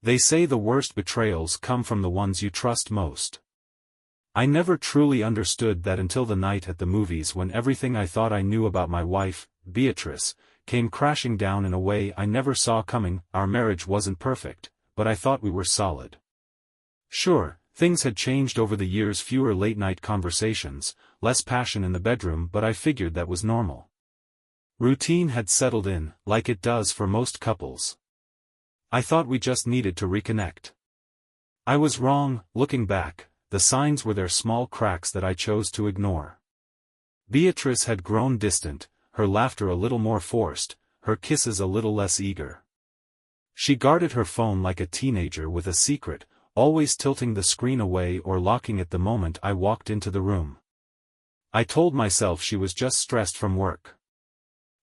They say the worst betrayals come from the ones you trust most. I never truly understood that until the night at the movies when everything I thought I knew about my wife, Beatrice, came crashing down in a way I never saw coming. Our marriage wasn't perfect, but I thought we were solid. Sure, things had changed over the years, fewer late-night conversations, less passion in the bedroom, but I figured that was normal. Routine had settled in, like it does for most couples. I thought we just needed to reconnect. I was wrong. Looking back, the signs were their small cracks that I chose to ignore. Beatrice had grown distant, her laughter a little more forced, her kisses a little less eager. She guarded her phone like a teenager with a secret, always tilting the screen away or locking it the moment I walked into the room. I told myself she was just stressed from work.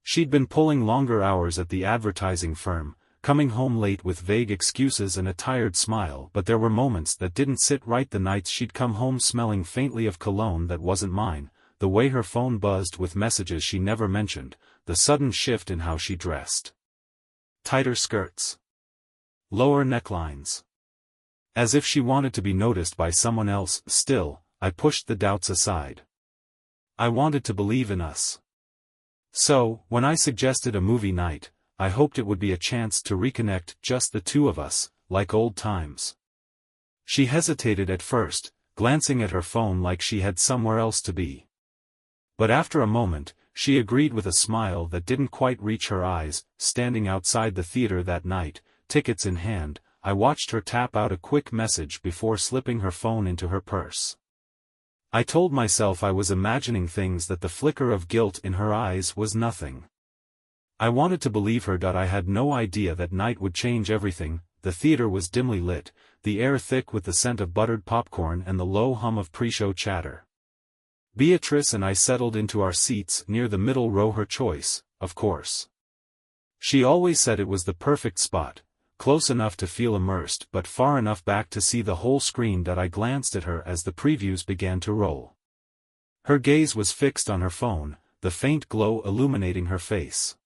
She'd been pulling longer hours at the advertising firm, coming home late with vague excuses and a tired smile, but there were moments that didn't sit right. The nights she'd come home smelling faintly of cologne that wasn't mine, the way her phone buzzed with messages she never mentioned, the sudden shift in how she dressed. Tighter skirts. Lower necklines. As if she wanted to be noticed by someone else. Still, I pushed the doubts aside. I wanted to believe in us. So, when I suggested a movie night, I hoped it would be a chance to reconnect, just the two of us, like old times. She hesitated at first, glancing at her phone like she had somewhere else to be. But after a moment, she agreed with a smile that didn't quite reach her eyes. Standing outside the theater that night, tickets in hand, I watched her tap out a quick message before slipping her phone into her purse. I told myself I was imagining things, that the flicker of guilt in her eyes was nothing. I wanted to believe her. I had no idea that night would change everything. The theater was dimly lit, the air thick with the scent of buttered popcorn and the low hum of pre-show chatter. Beatrice and I settled into our seats near the middle row, her choice, of course. She always said it was the perfect spot, close enough to feel immersed but far enough back to see the whole screen. I glanced at her as the previews began to roll. Her gaze was fixed on her phone, the faint glow illuminating her face.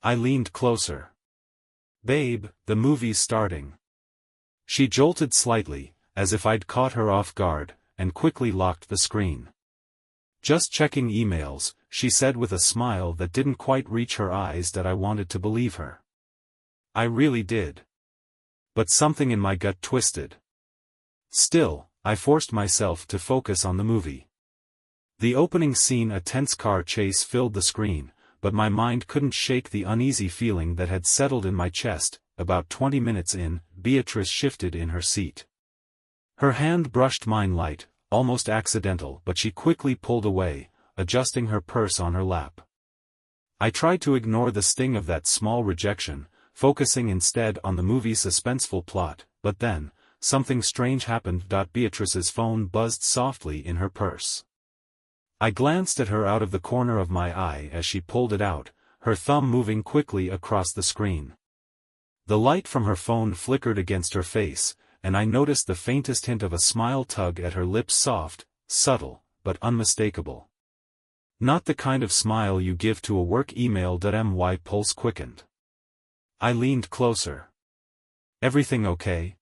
I leaned closer. "Babe, the movie's starting." She jolted slightly, as if I'd caught her off guard, and quickly locked the screen. "Just checking emails," she said with a smile that didn't quite reach her eyes. I wanted to believe her. I really did. But something in my gut twisted. Still, I forced myself to focus on the movie. The opening scene, a tense car chase, filled the screen, but my mind couldn't shake the uneasy feeling that had settled in my chest. About 20 minutes in, Beatrice shifted in her seat. Her hand brushed mine, light, almost accidental, but she quickly pulled away, adjusting her purse on her lap. I tried to ignore the sting of that small rejection, focusing instead on the movie's suspenseful plot, but then, something strange happened. Beatrice's phone buzzed softly in her purse. I glanced at her out of the corner of my eye as she pulled it out, her thumb moving quickly across the screen. The light from her phone flickered against her face, and I noticed the faintest hint of a smile tug at her lips, soft, subtle, but unmistakable. Not the kind of smile you give to a work email. My pulse quickened. I leaned closer. "Everything okay?"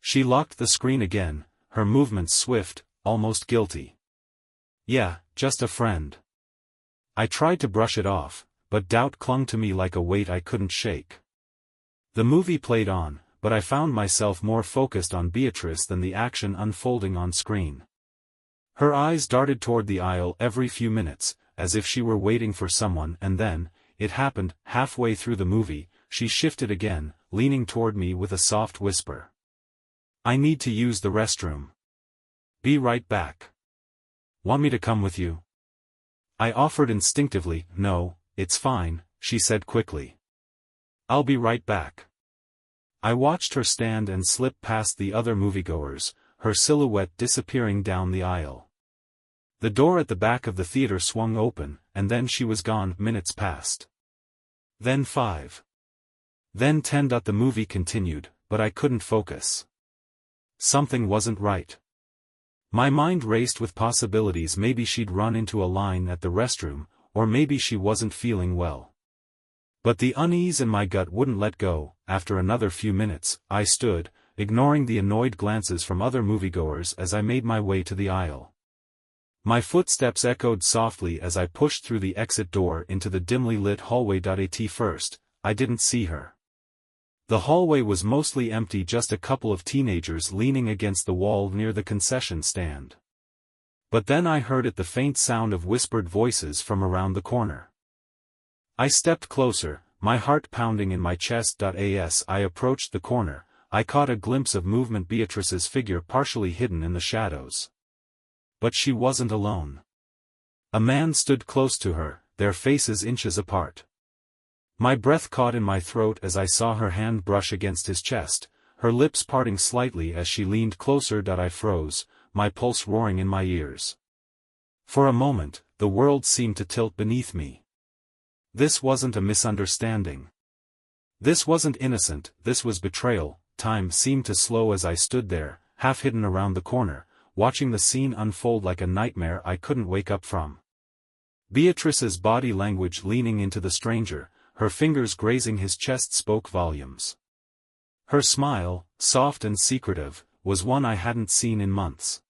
She locked the screen again, her movements swift, almost guilty. "Yeah, just a friend." I tried to brush it off, but doubt clung to me like a weight I couldn't shake. The movie played on, but I found myself more focused on Beatrice than the action unfolding on screen. Her eyes darted toward the aisle every few minutes, as if she were waiting for someone, and then, it happened. Halfway through the movie, she shifted again, leaning toward me with a soft whisper. "I need to use the restroom. Be right back." "Want me to come with you?" I offered instinctively. "No, it's fine," she said quickly. "I'll be right back." I watched her stand and slip past the other moviegoers, her silhouette disappearing down the aisle. The door at the back of the theater swung open, and then she was gone. Minutes passed. Then 5. Then 10. The movie continued, but I couldn't focus. Something wasn't right. My mind raced with possibilities. Maybe she'd run into a line at the restroom, or maybe she wasn't feeling well. But the unease in my gut wouldn't let go. after another few minutes, I stood, ignoring the annoyed glances from other moviegoers as I made my way to the aisle. My footsteps echoed softly as I pushed through the exit door into the dimly lit hallway. At first, I didn't see her. The hallway was mostly empty, just a couple of teenagers leaning against the wall near the concession stand. But then I heard the faint sound of whispered voices from around the corner. I stepped closer, my heart pounding in my chest. As I approached the corner, I caught a glimpse of movement, Beatrice's figure partially hidden in the shadows. But she wasn't alone. A man stood close to her, their faces inches apart. My breath caught in my throat as I saw her hand brush against his chest, her lips parting slightly as she leaned closer. I froze, my pulse roaring in my ears. For a moment, the world seemed to tilt beneath me. This wasn't a misunderstanding. This wasn't innocent, this was betrayal. Time seemed to slow as I stood there, half hidden around the corner, watching the scene unfold like a nightmare I couldn't wake up from. Beatrice's body language leaning into the stranger, her fingers grazing his chest, spoke volumes. Her smile, soft and secretive, was one I hadn't seen in months.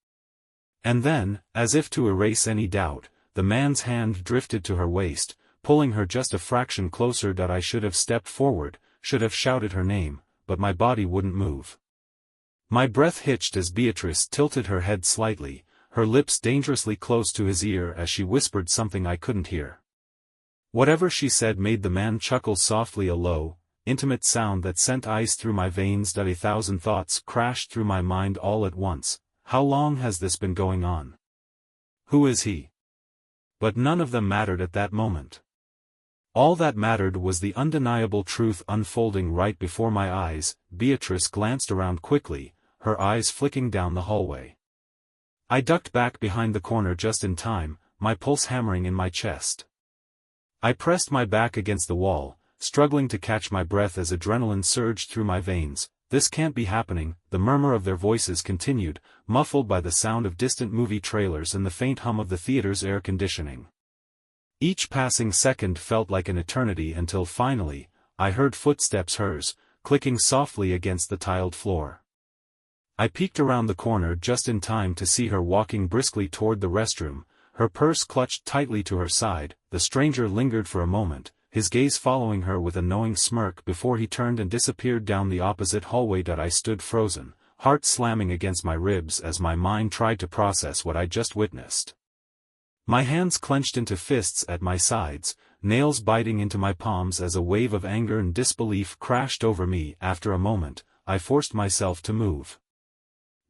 And then, as if to erase any doubt, the man's hand drifted to her waist, pulling her just a fraction closer. I should have stepped forward, should have shouted her name, but my body wouldn't move. My breath hitched as Beatrice tilted her head slightly, her lips dangerously close to his ear as she whispered something I couldn't hear. Whatever she said made the man chuckle softly, a low, intimate sound that sent ice through my veins. 1,000 thoughts crashed through my mind all at once. How long has this been going on? Who is he? But none of them mattered at that moment. All that mattered was the undeniable truth unfolding right before my eyes. Beatrice glanced around quickly, her eyes flicking down the hallway. I ducked back behind the corner just in time, my pulse hammering in my chest. I pressed my back against the wall, struggling to catch my breath as adrenaline surged through my veins. This can't be happening, the murmur of their voices continued, muffled by the sound of distant movie trailers and the faint hum of the theater's air conditioning. Each passing second felt like an eternity until finally, I heard footsteps, hers, clicking softly against the tiled floor. I peeked around the corner just in time to see her walking briskly toward the restroom, her purse clutched tightly to her side. The stranger lingered for a moment, his gaze following her with a knowing smirk before he turned and disappeared down the opposite hallway. I stood frozen, heart slamming against my ribs as my mind tried to process what I just witnessed. My hands clenched into fists at my sides, nails biting into my palms as a wave of anger and disbelief crashed over me. After a moment, I forced myself to move.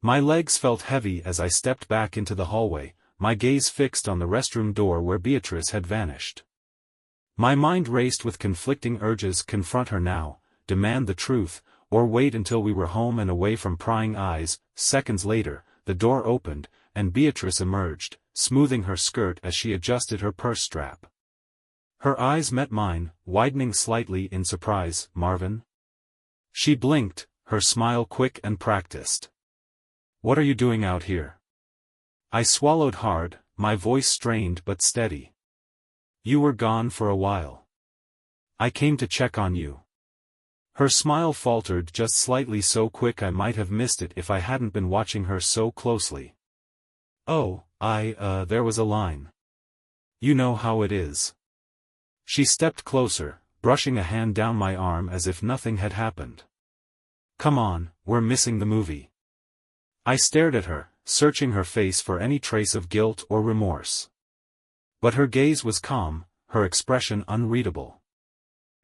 My legs felt heavy as I stepped back into the hallway, my gaze fixed on the restroom door where Beatrice had vanished. My mind raced with conflicting urges: confront her now, demand the truth, or wait until we were home and away from prying eyes. Seconds later, the door opened, and Beatrice emerged, smoothing her skirt as she adjusted her purse strap. Her eyes met mine, widening slightly in surprise. "Marvin?" She blinked, her smile quick and practiced. "What are you doing out here?" I swallowed hard, my voice strained but steady. "You were gone for a while. I came to check on you." Her smile faltered just slightly, so quick I might have missed it if I hadn't been watching her so closely. "Oh, there was a line. You know how it is." She stepped closer, brushing a hand down my arm as if nothing had happened. "Come on, we're missing the movie." I stared at her, searching her face for any trace of guilt or remorse. But her gaze was calm, her expression unreadable.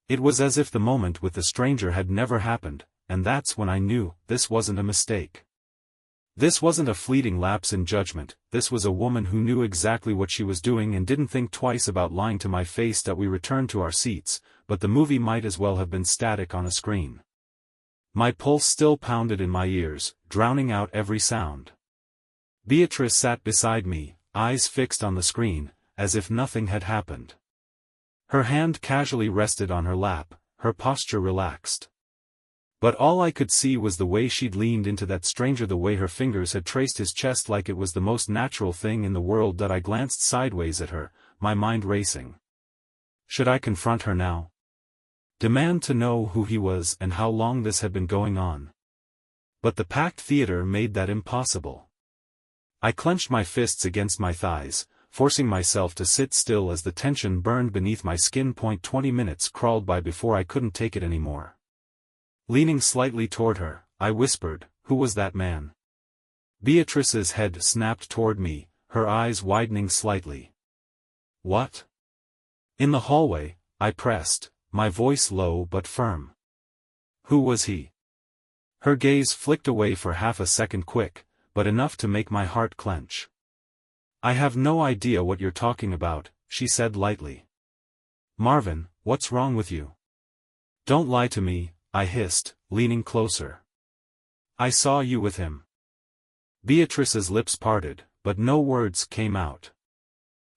It was as if the moment with the stranger had never happened, and that's when I knew this wasn't a mistake. This wasn't a fleeting lapse in judgment, this was a woman who knew exactly what she was doing and didn't think twice about lying to my face. We returned to our seats, but the movie might as well have been static on a screen. My pulse still pounded in my ears, drowning out every sound. Beatrice sat beside me, eyes fixed on the screen, as if nothing had happened. Her hand casually rested on her lap, her posture relaxed. But all I could see was the way she'd leaned into that stranger, the way her fingers had traced his chest like it was the most natural thing in the world. I glanced sideways at her, my mind racing. Should I confront her now? Demand to know who he was and how long this had been going on. But the packed theater made that impossible. I clenched my fists against my thighs, forcing myself to sit still as the tension burned beneath my skin. 20 minutes crawled by before I couldn't take it anymore. Leaning slightly toward her, I whispered, "Who was that man?" Beatrice's head snapped toward me, her eyes widening slightly. "What?" "In the hallway," I pressed, my voice low but firm. "Who was he?" Her gaze flicked away for half a second, quick, but enough to make my heart clench. "I have no idea what you're talking about," she said lightly. "Marvin, what's wrong with you?" "Don't lie to me," I hissed, leaning closer. "I saw you with him." Beatrice's lips parted, but no words came out.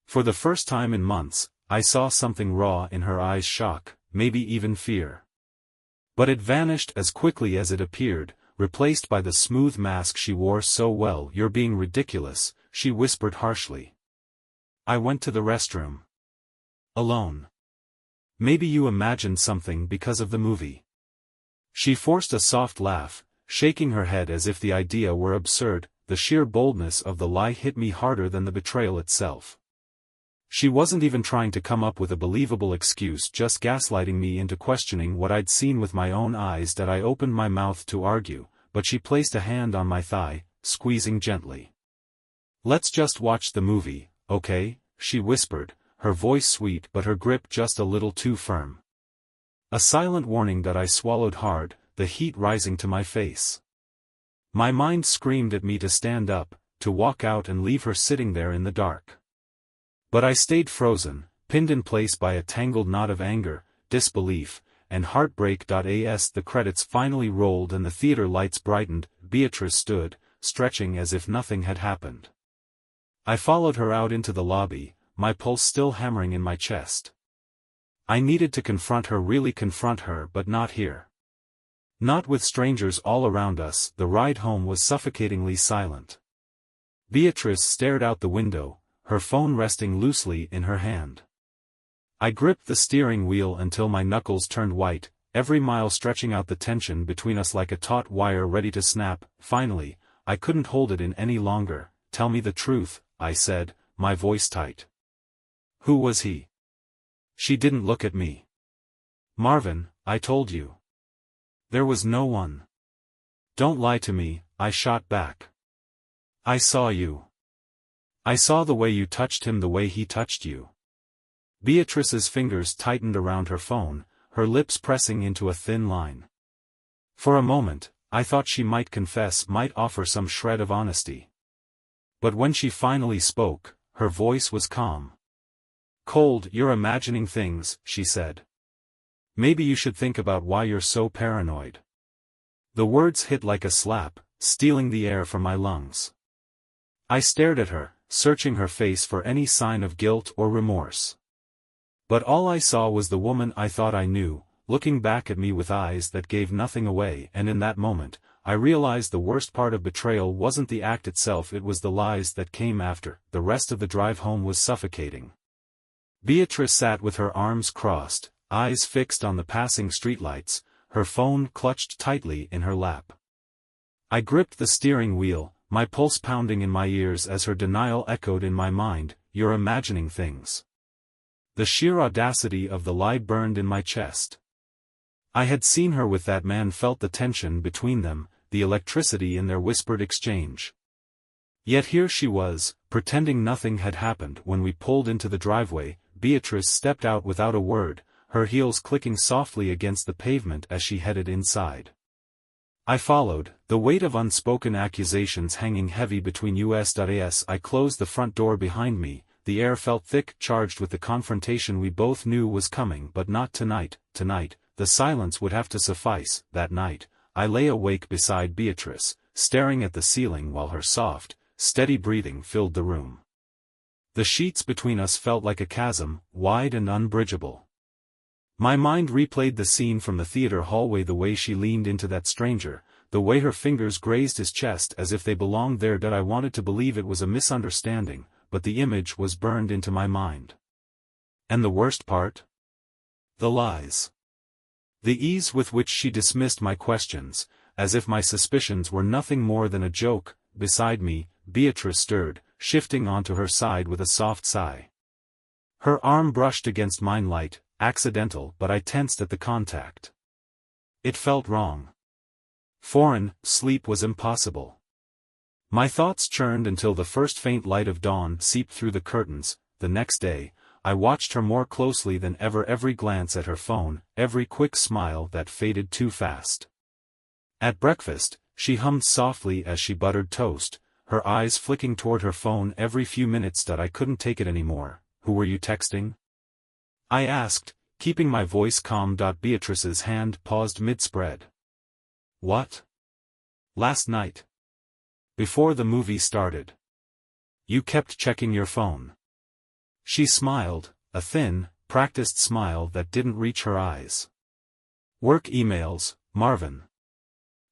For the first time in months, I saw something raw in her eyes, shock, maybe even fear. But it vanished as quickly as it appeared, replaced by the smooth mask she wore so well. "You're being ridiculous," she whispered harshly. "I went to the restroom. Alone. Maybe you imagined something because of the movie." She forced a soft laugh, shaking her head as if the idea were absurd. The sheer boldness of the lie hit me harder than the betrayal itself. She wasn't even trying to come up with a believable excuse, just gaslighting me into questioning what I'd seen with my own eyes. That I opened my mouth to argue, but she placed a hand on my thigh, squeezing gently. "Let's just watch the movie, okay?" she whispered, her voice sweet but her grip just a little too firm. A silent warning that I swallowed hard, the heat rising to my face. My mind screamed at me to stand up, to walk out and leave her sitting there in the dark. But I stayed frozen, pinned in place by a tangled knot of anger, disbelief, and heartbreak. As the credits finally rolled and the theater lights brightened, Beatrice stood, stretching as if nothing had happened. I followed her out into the lobby, my pulse still hammering in my chest. I needed to confront her, really confront her, but not here. Not with strangers all around us. The ride home was suffocatingly silent. Beatrice stared out the window, her phone resting loosely in her hand. I gripped the steering wheel until my knuckles turned white, every mile stretching out the tension between us like a taut wire ready to snap. Finally, I couldn't hold it in any longer. "Tell me the truth," I said, my voice tight. "Who was he?" She didn't look at me. "Marvin, I told you. There was no one." "Don't lie to me," I shot back. "I saw you. I saw the way you touched him, the way he touched you." Beatrice's fingers tightened around her phone, her lips pressing into a thin line. For a moment, I thought she might confess, might offer some shred of honesty. But when she finally spoke, her voice was calm. "Cold, you're imagining things," she said. "Maybe you should think about why you're so paranoid." The words hit like a slap, stealing the air from my lungs. I stared at her, searching her face for any sign of guilt or remorse. But all I saw was the woman I thought I knew, looking back at me with eyes that gave nothing away. And in that moment, I realized the worst part of betrayal wasn't the act itself, it was the lies that came after. The rest of the drive home was suffocating. Beatrice sat with her arms crossed, eyes fixed on the passing streetlights, her phone clutched tightly in her lap. I gripped the steering wheel, my pulse pounding in my ears as her denial echoed in my mind. "You're imagining things." The sheer audacity of the lie burned in my chest. I had seen her with that man, felt the tension between them, the electricity in their whispered exchange. Yet here she was, pretending nothing had happened. When we pulled into the driveway, Beatrice stepped out without a word, her heels clicking softly against the pavement as she headed inside. I followed, the weight of unspoken accusations hanging heavy between us. I closed the front door behind me, the air felt thick, charged with the confrontation we both knew was coming. But not tonight. Tonight, the silence would have to suffice. That night, I lay awake beside Beatrice, staring at the ceiling while her soft, steady breathing filled the room. The sheets between us felt like a chasm, wide and unbridgeable. My mind replayed the scene from the theater hallway, the way she leaned into that stranger, the way her fingers grazed his chest as if they belonged there. I wanted to believe it was a misunderstanding, but the image was burned into my mind. And the worst part? The lies. The ease with which she dismissed my questions, as if my suspicions were nothing more than a joke. Beside me, Beatrice stirred, shifting onto her side with a soft sigh. Her arm brushed against mine, light, accidental, but I tensed at the contact. It felt wrong. Foreign. Sleep was impossible. My thoughts churned until the first faint light of dawn seeped through the curtains. The next day, I watched her more closely than ever, every glance at her phone, every quick smile that faded too fast. At breakfast, she hummed softly as she buttered toast, her eyes flicking toward her phone every few minutes. I couldn't take it anymore. Who were you texting? I asked, keeping my voice calm. Beatrice's hand paused mid-spread. What? Last night. Before the movie started. You kept checking your phone. She smiled, a thin, practiced smile that didn't reach her eyes. Work emails, Marvin.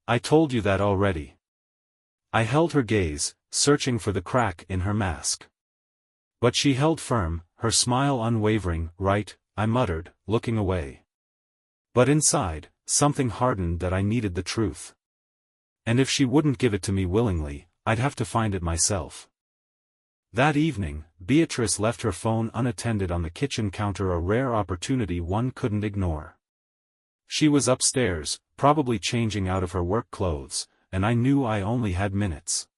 I told you that already. I held her gaze, searching for the crack in her mask. But she held firm, her smile unwavering. Right, I muttered, looking away. But inside, something hardened that I needed the truth. And if she wouldn't give it to me willingly, I'd have to find it myself. That evening, Beatrice left her phone unattended on the kitchen counter, a rare opportunity one couldn't ignore. She was upstairs, probably changing out of her work clothes, and I knew I only had minutes.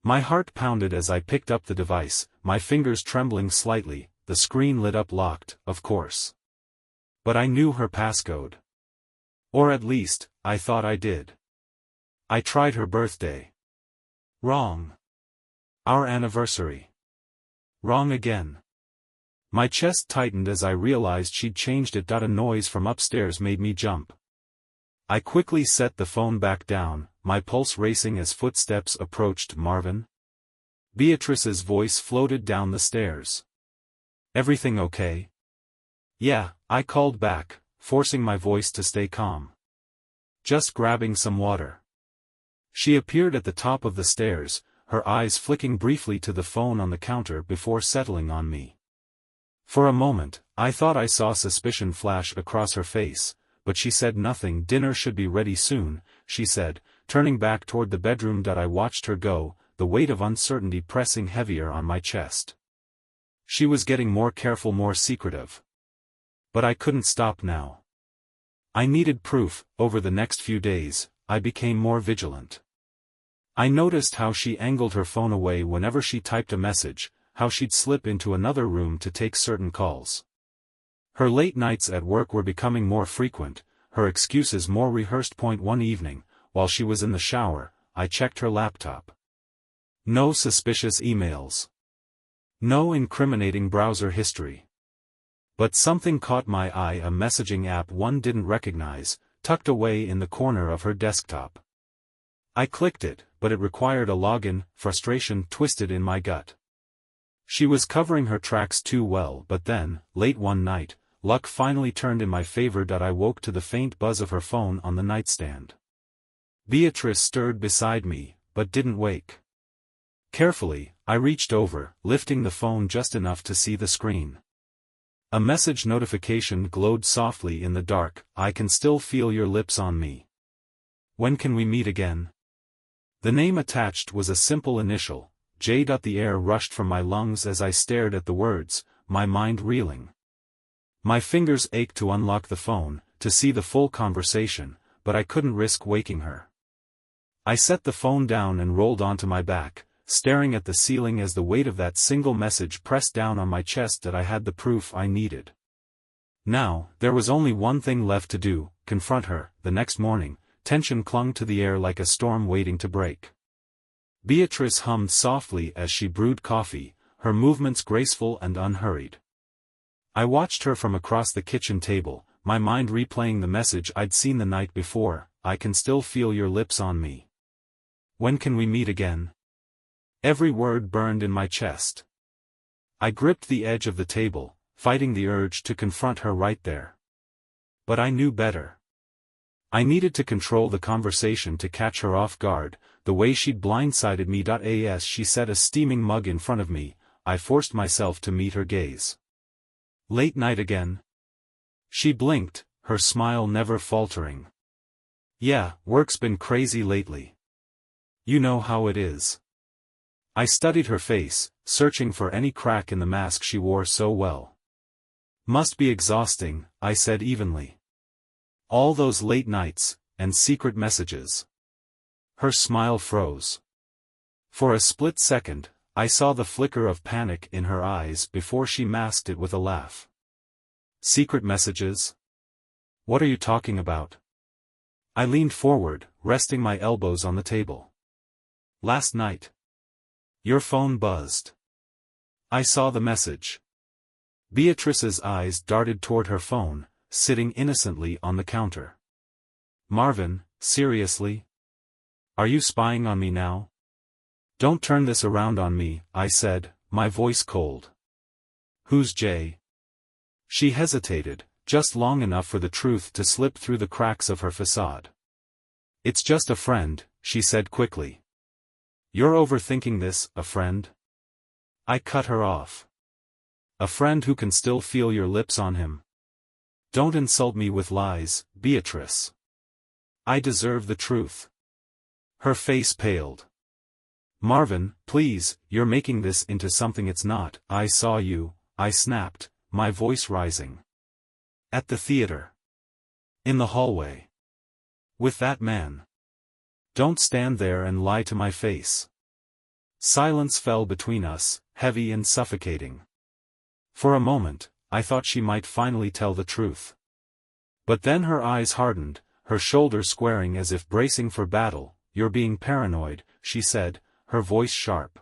My heart pounded as I picked up the device, my fingers trembling slightly. The screen lit up locked, of course. But I knew her passcode. Or at least, I thought I did. I tried her birthday. Wrong. Our anniversary. Wrong again. My chest tightened as I realized she'd changed it. A noise from upstairs made me jump. I quickly set the phone back down, my pulse racing as footsteps approached. Marvin? Beatrice's voice floated down the stairs. Everything okay? Yeah, I called back, forcing my voice to stay calm. Just grabbing some water. She appeared at the top of the stairs, her eyes flicking briefly to the phone on the counter before settling on me. For a moment, I thought I saw suspicion flash across her face, but she said nothing. Dinner should be ready soon, she said, turning back toward the bedroom. I watched her go, the weight of uncertainty pressing heavier on my chest. She was getting more careful, more secretive. But I couldn't stop now. I needed proof. Over the next few days, I became more vigilant. I noticed how she angled her phone away whenever she typed a message, how she'd slip into another room to take certain calls. Her late nights at work were becoming more frequent, her excuses more rehearsed. One evening, while she was in the shower, I checked her laptop. No suspicious emails. No incriminating browser history. But something caught my eye, a messaging app one didn't recognize, tucked away in the corner of her desktop. I clicked it, but it required a login. Frustration twisted in my gut. She was covering her tracks too well. But then, late one night, luck finally turned in my favor. I woke to the faint buzz of her phone on the nightstand. Beatrice stirred beside me, but didn't wake. Carefully, I reached over, lifting the phone just enough to see the screen. A message notification glowed softly in the dark. I can still feel your lips on me. When can we meet again? The name attached was a simple initial, J. The air rushed from my lungs as I stared at the words, my mind reeling. My fingers ached to unlock the phone, to see the full conversation, but I couldn't risk waking her. I set the phone down and rolled onto my back, staring at the ceiling as the weight of that single message pressed down on my chest. I had the proof I needed. Now, there was only one thing left to do, confront her. The next morning, tension clung to the air like a storm waiting to break. Beatrice hummed softly as she brewed coffee, her movements graceful and unhurried. I watched her from across the kitchen table, my mind replaying the message I'd seen the night before. I can still feel your lips on me. When can we meet again? Every word burned in my chest. I gripped the edge of the table, fighting the urge to confront her right there. But I knew better. I needed to control the conversation to catch her off guard, the way she'd blindsided me. As she set a steaming mug in front of me, I forced myself to meet her gaze. Late night again? She blinked, her smile never faltering. Yeah, work's been crazy lately. You know how it is. I studied her face, searching for any crack in the mask she wore so well. Must be exhausting, I said evenly. All those late nights, and secret messages. Her smile froze. For a split second, I saw the flicker of panic in her eyes before she masked it with a laugh. Secret messages? What are you talking about? I leaned forward, resting my elbows on the table. Last night. Your phone buzzed. I saw the message. Beatrice's eyes darted toward her phone, sitting innocently on the counter. Marvin, seriously? Are you spying on me now? Don't turn this around on me, I said, my voice cold. Who's Jay? She hesitated, just long enough for the truth to slip through the cracks of her facade. It's just a friend, she said quickly. You're overthinking this, a friend? I cut her off. A friend who can still feel your lips on him. Don't insult me with lies, Beatrice. I deserve the truth. Her face paled. Marvin, please, you're making this into something it's not. I saw you, I snapped, my voice rising. At the theater. In the hallway. With that man. Don't stand there and lie to my face. Silence fell between us, heavy and suffocating. For a moment, I thought she might finally tell the truth. But then her eyes hardened, her shoulders squaring as if bracing for battle. You're being paranoid, she said, her voice sharp.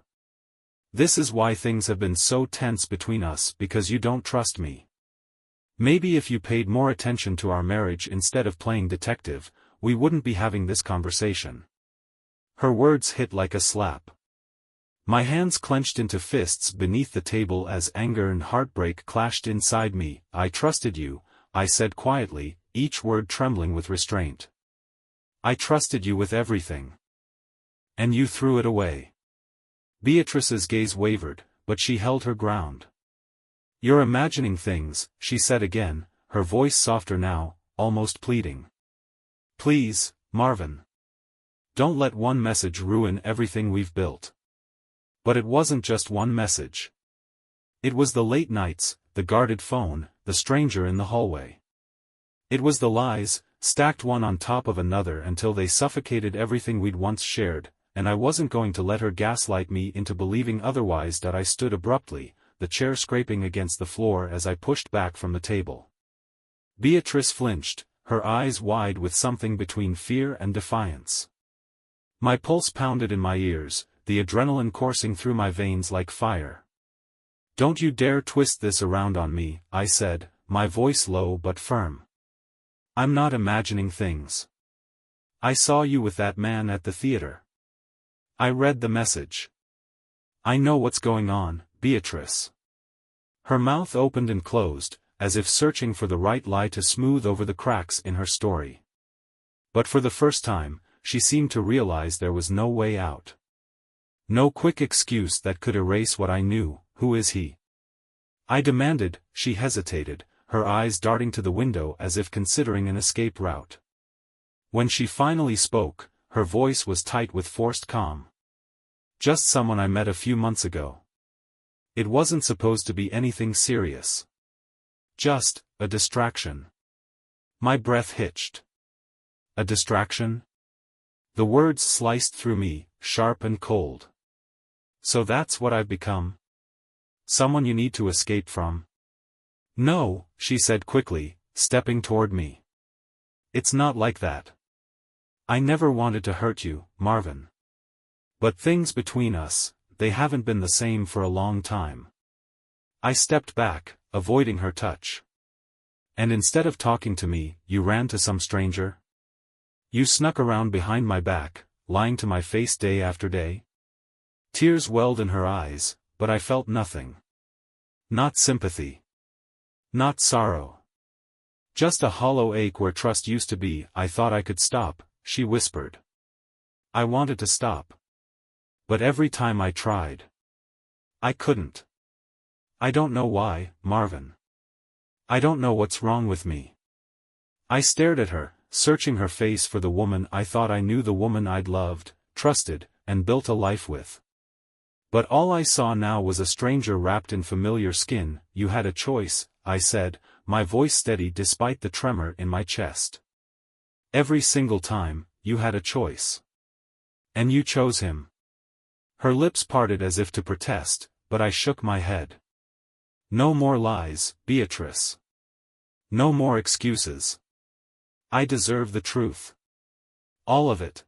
This is why things have been so tense between us, because you don't trust me. Maybe if you paid more attention to our marriage instead of playing detective, we wouldn't be having this conversation. Her words hit like a slap. My hands clenched into fists beneath the table as anger and heartbreak clashed inside me. I trusted you, I said quietly, each word trembling with restraint. I trusted you with everything. And you threw it away. Beatrice's gaze wavered, but she held her ground. You're imagining things, she said again, her voice softer now, almost pleading. Please, Marvin. Don't let one message ruin everything we've built. But it wasn't just one message. It was the late nights, the guarded phone, the stranger in the hallway. It was the lies, stacked one on top of another until they suffocated everything we'd once shared, and I wasn't going to let her gaslight me into believing otherwise. I stood abruptly, the chair scraping against the floor as I pushed back from the table. Beatrice flinched, her eyes wide with something between fear and defiance. My pulse pounded in my ears, the adrenaline coursing through my veins like fire. Don't you dare twist this around on me, I said, my voice low but firm. I'm not imagining things. I saw you with that man at the theater. I read the message. I know what's going on, Beatrice. Her mouth opened and closed, as if searching for the right lie to smooth over the cracks in her story. But for the first time, she seemed to realize there was no way out. No quick excuse that could erase what I knew. Who is he? I demanded. She hesitated, her eyes darting to the window as if considering an escape route. When she finally spoke, her voice was tight with forced calm. Just someone I met a few months ago. It wasn't supposed to be anything serious. Just a distraction. My breath hitched. A distraction? The words sliced through me, sharp and cold. So that's what I've become? Someone you need to escape from? No, she said quickly, stepping toward me. It's not like that. I never wanted to hurt you, Marvin. But things between us, they haven't been the same for a long time. I stepped back, avoiding her touch. And instead of talking to me, you ran to some stranger? You snuck around behind my back, lying to my face day after day? Tears welled in her eyes, but I felt nothing. Not sympathy. Not sorrow. Just a hollow ache where trust used to be. I thought I could stop, she whispered. I wanted to stop. But every time I tried, I couldn't. I don't know why, Marvin. I don't know what's wrong with me. I stared at her, searching her face for the woman I thought I knew, the woman I'd loved, trusted, and built a life with. But all I saw now was a stranger wrapped in familiar skin. You had a choice, I said, my voice steady despite the tremor in my chest. Every single time, you had a choice. And you chose him. Her lips parted as if to protest, but I shook my head. No more lies, Beatrice. No more excuses. I deserve the truth. All of it.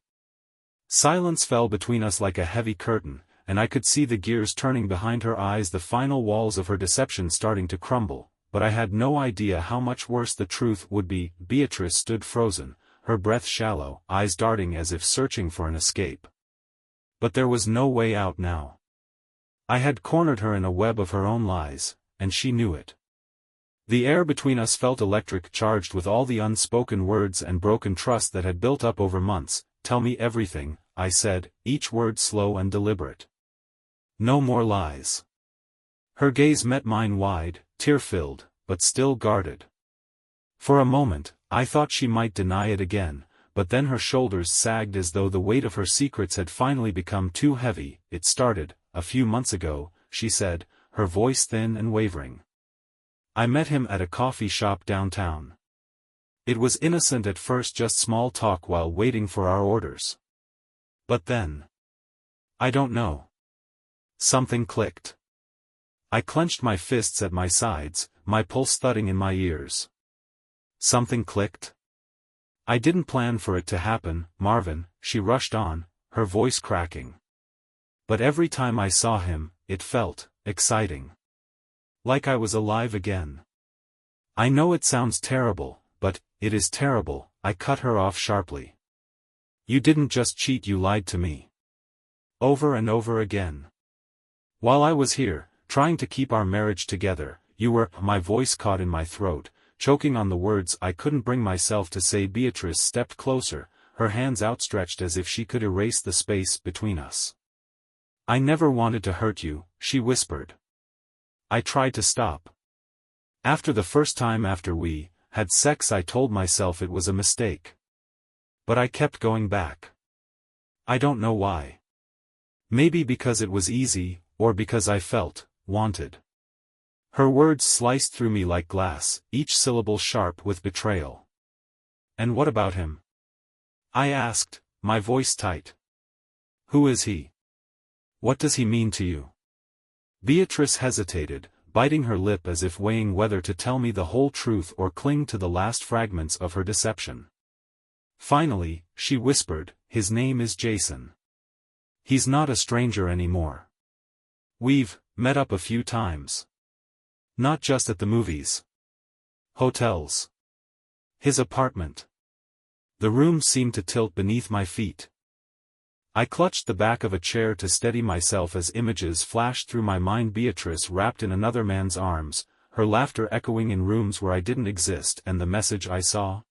Silence fell between us like a heavy curtain, and I could see the gears turning behind her eyes, the final walls of her deception starting to crumble, but I had no idea how much worse the truth would be. Beatrice stood frozen, her breath shallow, eyes darting as if searching for an escape. But there was no way out now. I had cornered her in a web of her own lies, and she knew it. The air between us felt electric, charged with all the unspoken words and broken trust that had built up over months. Tell me everything, I said, each word slow and deliberate. No more lies. Her gaze met mine, wide, tear-filled, but still guarded. For a moment, I thought she might deny it again, but then her shoulders sagged as though the weight of her secrets had finally become too heavy. It started, a few months ago, she said, her voice thin and wavering. I met him at a coffee shop downtown. It was innocent at first, just small talk while waiting for our orders. But then... I don't know. Something clicked. I clenched my fists at my sides, my pulse thudding in my ears. Something clicked? I didn't plan for it to happen, Marvin, she rushed on, her voice cracking. But every time I saw him, it felt exciting. Like I was alive again. I know it sounds terrible, but it is terrible, I cut her off sharply. You didn't just cheat, you lied to me. Over and over again. While I was here, trying to keep our marriage together, you were... My voice caught in my throat, choking on the words I couldn't bring myself to say. Beatrice stepped closer, her hands outstretched as if she could erase the space between us. I never wanted to hurt you, she whispered. I tried to stop. After the first time after we had sex, I told myself it was a mistake. But I kept going back. I don't know why. Maybe because it was easy, or because I felt wanted. Her words sliced through me like glass, each syllable sharp with betrayal. And what about him? I asked, my voice tight. Who is he? What does he mean to you? Beatrice hesitated, biting her lip as if weighing whether to tell me the whole truth or cling to the last fragments of her deception. Finally, she whispered, his name is Jason. He's not a stranger anymore. We've met up a few times. Not just at the movies. Hotels. His apartment. The room seemed to tilt beneath my feet. I clutched the back of a chair to steady myself as images flashed through my mind. Beatrice wrapped in another man's arms, her laughter echoing in rooms where I didn't exist. And the message I saw?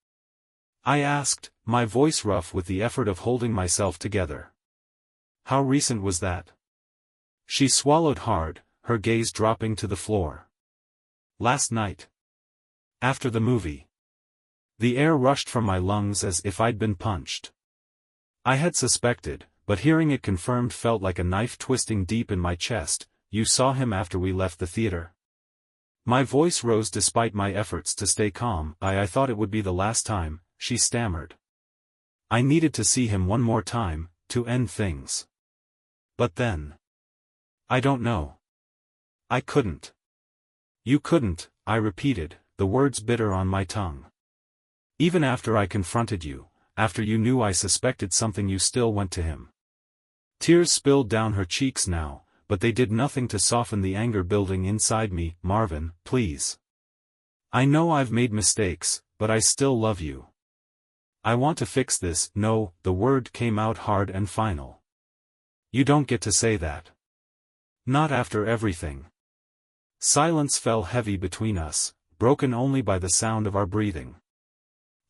I asked, my voice rough with the effort of holding myself together. How recent was that? She swallowed hard, her gaze dropping to the floor. Last night. After the movie. The air rushed from my lungs as if I'd been punched. I had suspected, but hearing it confirmed felt like a knife twisting deep in my chest. You saw him after we left the theater? My voice rose despite my efforts to stay calm. I thought it would be the last time, she stammered. I needed to see him one more time, to end things. But then... I don't know. I couldn't. You couldn't, I repeated, the words bitter on my tongue. Even after I confronted you, after you knew I suspected something, you still went to him. Tears spilled down her cheeks now, but they did nothing to soften the anger building inside me. Marvin, please. I know I've made mistakes, but I still love you. I want to fix this. No, the word came out hard and final. You don't get to say that. Not after everything. Silence fell heavy between us, broken only by the sound of our breathing.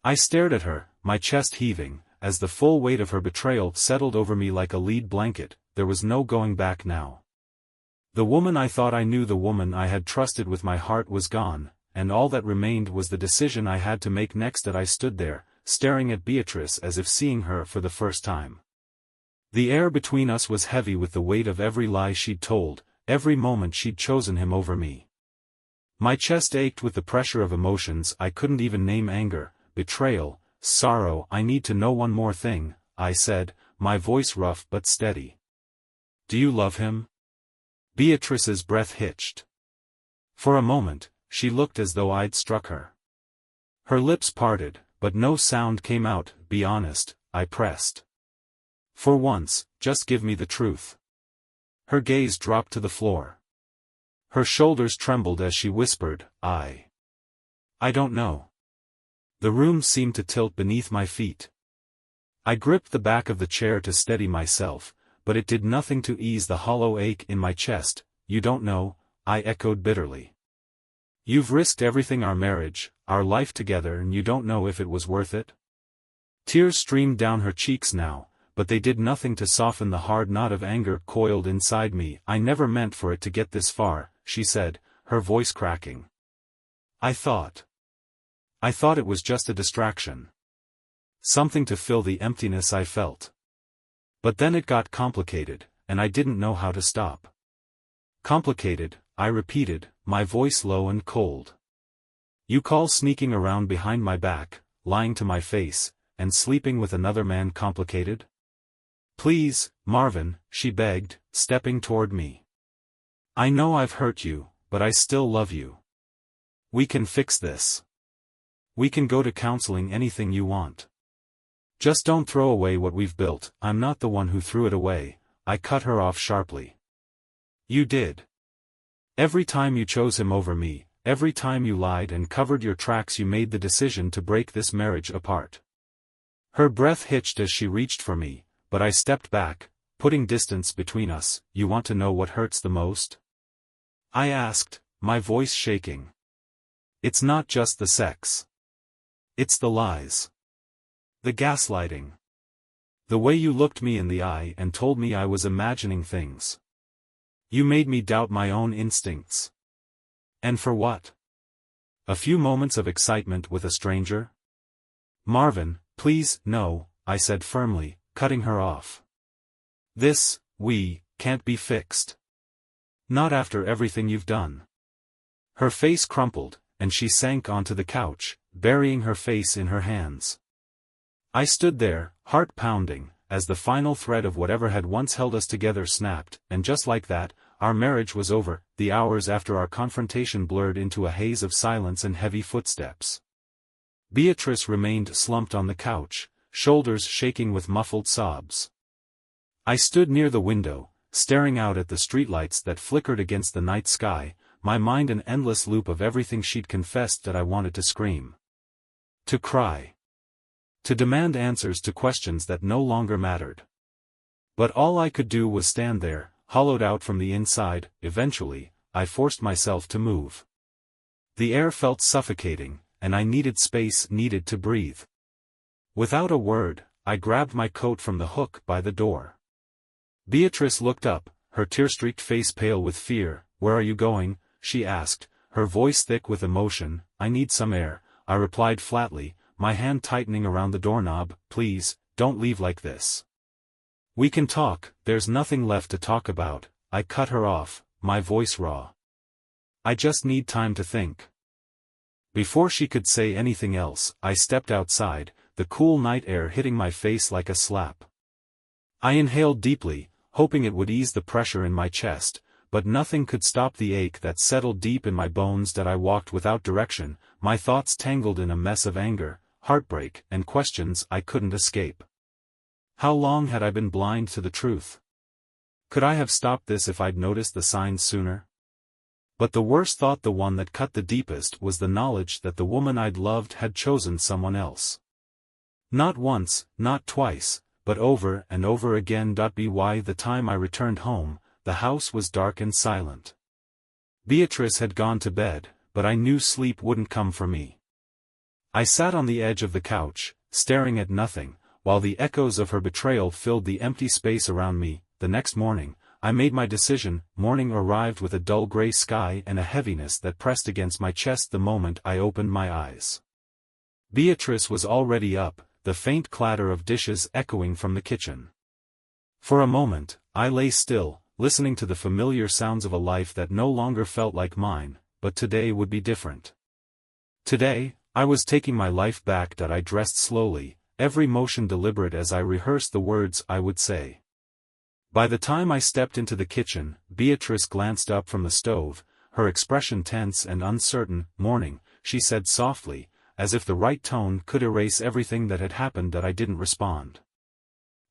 I stared at her, my chest heaving, as the full weight of her betrayal settled over me like a lead blanket. There was no going back now. The woman I thought I knew, the woman I had trusted with my heart, was gone, and all that remained was the decision I had to make next. That I stood there, staring at Beatrice as if seeing her for the first time. The air between us was heavy with the weight of every lie she'd told, every moment she'd chosen him over me. My chest ached with the pressure of emotions I couldn't even name: anger, betrayal, sorrow. "I need to know one more thing," I said, my voice rough but steady. "Do you love him?" Beatrice's breath hitched. For a moment, she looked as though I'd struck her. Her lips parted, but no sound came out. "Be honest," I pressed. "For once, just give me the truth." Her gaze dropped to the floor. Her shoulders trembled as she whispered, I don't know." The room seemed to tilt beneath my feet. I gripped the back of the chair to steady myself, but it did nothing to ease the hollow ache in my chest. "You don't know," I echoed bitterly. "You've risked everything, our marriage, our life together, and you don't know if it was worth it?" Tears streamed down her cheeks now, but they did nothing to soften the hard knot of anger coiled inside me. "I never meant for it to get this far," she said, her voice cracking. I thought it was just a distraction. Something to fill the emptiness I felt. But then it got complicated, and I didn't know how to stop. "Complicated," I repeated, my voice low and cold. "You call sneaking around behind my back, lying to my face, and sleeping with another man complicated?" "Please, Marvin," she begged, stepping toward me. "I know I've hurt you, but I still love you. We can fix this. We can go to counseling, anything you want. Just don't throw away what we've built." "I'm not the one who threw it away," I cut her off sharply. "You did. Every time you chose him over me, every time you lied and covered your tracks, you made the decision to break this marriage apart." Her breath hitched as she reached for me, but I stepped back, putting distance between us. "You want to know what hurts the most?" I asked, my voice shaking. "It's not just the sex. It's the lies. The gaslighting. The way you looked me in the eye and told me I was imagining things. You made me doubt my own instincts. And for what? A few moments of excitement with a stranger?" "Marvin, please, no," I said firmly, cutting her off. "This, can't be fixed. Not after everything you've done." Her face crumpled, and she sank onto the couch, burying her face in her hands. I stood there, heart pounding, as the final thread of whatever had once held us together snapped, and just like that, our marriage was over. The hours after our confrontation blurred into a haze of silence and heavy footsteps. Beatrice remained slumped on the couch, shoulders shaking with muffled sobs. I stood near the window, staring out at the streetlights that flickered against the night sky, my mind an endless loop of everything she'd confessed that I wanted to scream. To cry. To demand answers to questions that no longer mattered. But all I could do was stand there, hollowed out from the inside. Eventually, I forced myself to move. The air felt suffocating, and I needed space, needed to breathe. Without a word, I grabbed my coat from the hook by the door. Beatrice looked up, her tear-streaked face pale with fear. "Where are you going?" she asked, her voice thick with emotion. "I need some air," I replied flatly, my hand tightening around the doorknob. "Please, don't leave like this. We can talk." "There's nothing left to talk about," I cut her off, my voice raw. "I just need time to think." Before she could say anything else, I stepped outside, the cool night air hitting my face like a slap. I inhaled deeply, hoping it would ease the pressure in my chest, but nothing could stop the ache that settled deep in my bones. That I walked without direction, my thoughts tangled in a mess of anger, heartbreak, and questions I couldn't escape. How long had I been blind to the truth? Could I have stopped this if I'd noticed the signs sooner? But the worst thought, the one that cut the deepest, was the knowledge that the woman I'd loved had chosen someone else. Not once, not twice, but over and over again. By the time I returned home, the house was dark and silent. Beatrice had gone to bed, but I knew sleep wouldn't come for me. I sat on the edge of the couch, staring at nothing, while the echoes of her betrayal filled the empty space around me. The next morning, I made my decision. Morning arrived with a dull gray sky and a heaviness that pressed against my chest the moment I opened my eyes. Beatrice was already up, the faint clatter of dishes echoing from the kitchen. For a moment, I lay still, listening to the familiar sounds of a life that no longer felt like mine, but today would be different. Today, I was taking my life back. I dressed slowly, every motion deliberate as I rehearsed the words I would say. By the time I stepped into the kitchen, Beatrice glanced up from the stove, her expression tense and uncertain. "Morning," she said softly, as if the right tone could erase everything that had happened. I didn't respond.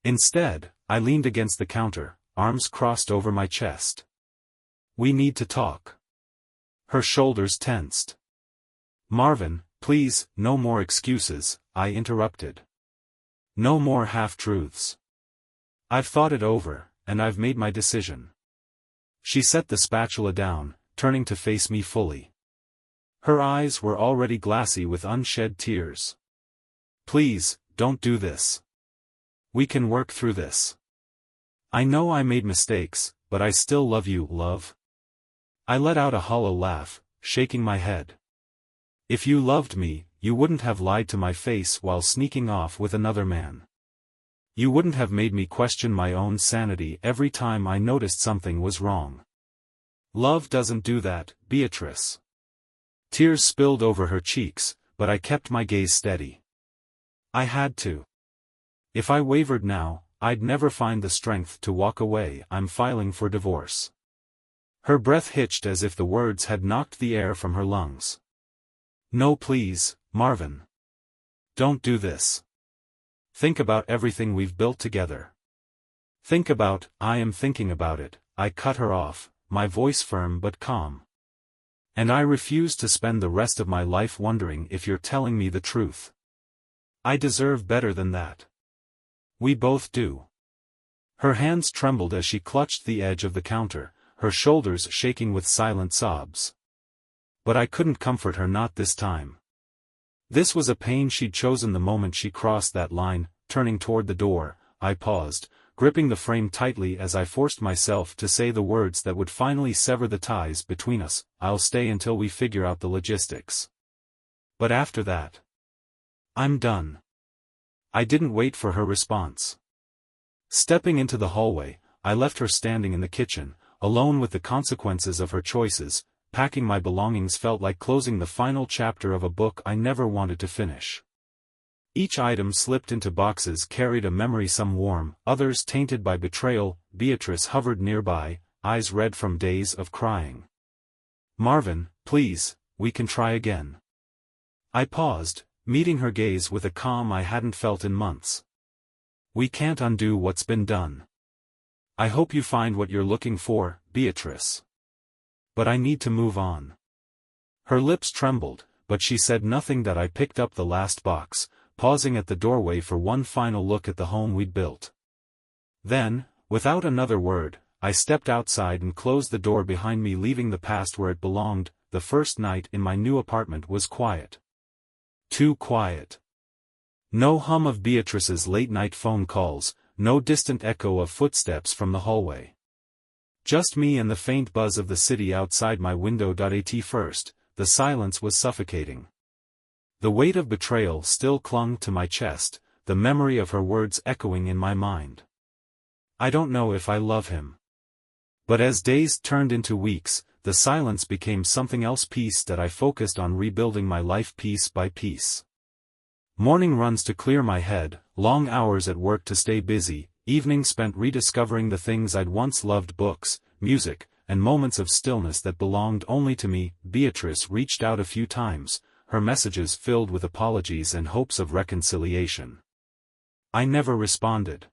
Instead, I leaned against the counter, arms crossed over my chest. "We need to talk." Her shoulders tensed. "Marvin, please, no more excuses," I interrupted. "No more half-truths. I've thought it over, and I've made my decision." She set the spatula down, turning to face me fully. Her eyes were already glassy with unshed tears. "Please, don't do this. We can work through this. I know I made mistakes, but I still love you, love." I let out a hollow laugh, shaking my head. "If you loved me, you wouldn't have lied to my face while sneaking off with another man. You wouldn't have made me question my own sanity every time I noticed something was wrong. Love doesn't do that, Beatrice." Tears spilled over her cheeks, but I kept my gaze steady. I had to. If I wavered now, I'd never find the strength to walk away. "I'm filing for divorce." Her breath hitched as if the words had knocked the air from her lungs. "No, please, Marvin. Don't do this. Think about everything we've built together." I am thinking about it," I cut her off, my voice firm but calm. "And I refuse to spend the rest of my life wondering if you're telling me the truth. I deserve better than that. We both do." Her hands trembled as she clutched the edge of the counter, her shoulders shaking with silent sobs. But I couldn't comfort her, not this time. This was a pain she'd chosen. The moment she crossed that line, turning toward the door, I paused, gripping the frame tightly as I forced myself to say the words that would finally sever the ties between us. "I'll stay until we figure out the logistics. But after that, I'm done." I didn't wait for her response. Stepping into the hallway, I left her standing in the kitchen, alone with the consequences of her choices. Packing my belongings felt like closing the final chapter of a book I never wanted to finish. Each item slipped into boxes carried a memory, some warm, others tainted by betrayal. Beatrice hovered nearby, eyes red from days of crying. "Marvin, please, we can try again." I paused, meeting her gaze with a calm I hadn't felt in months. "We can't undo what's been done. I hope you find what you're looking for, Beatrice. But I need to move on." Her lips trembled, but she said nothing. I picked up the last box, pausing at the doorway for one final look at the home we'd built. Then, without another word, I stepped outside and closed the door behind me, leaving the past where it belonged. The first night in my new apartment was quiet. Too quiet. No hum of Beatrice's late-night phone calls, no distant echo of footsteps from the hallway. Just me and the faint buzz of the city outside my window. At first, the silence was suffocating. The weight of betrayal still clung to my chest, the memory of her words echoing in my mind. "I don't know if I love him." But as days turned into weeks, the silence became something else. I focused on rebuilding my life piece by piece. Morning runs to clear my head, long hours at work to stay busy, evenings spent rediscovering the things I'd once loved: books, music, and moments of stillness that belonged only to me. Beatrice reached out a few times, her messages filled with apologies and hopes of reconciliation. I never responded.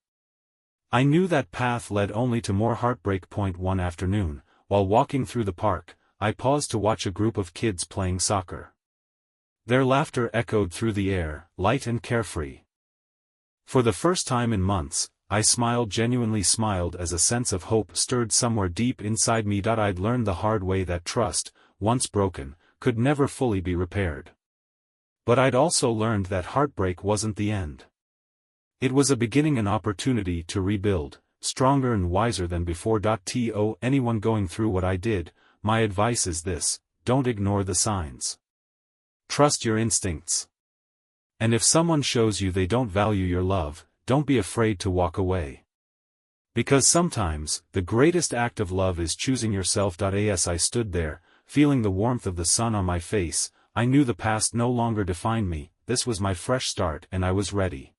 I knew that path led only to more heartbreak. One afternoon, while walking through the park, I paused to watch a group of kids playing soccer. Their laughter echoed through the air, light and carefree. For the first time in months, I smiled, genuinely smiled, as a sense of hope stirred somewhere deep inside me. I'd learned the hard way that trust, once broken, could never fully be repaired. But I'd also learned that heartbreak wasn't the end. It was a beginning, an opportunity to rebuild, stronger and wiser than before. To anyone going through what I did, my advice is this: don't ignore the signs. Trust your instincts. And if someone shows you they don't value your love, don't be afraid to walk away. Because sometimes, the greatest act of love is choosing yourself. As I stood there, feeling the warmth of the sun on my face, I knew the past no longer defined me. This was my fresh start and I was ready.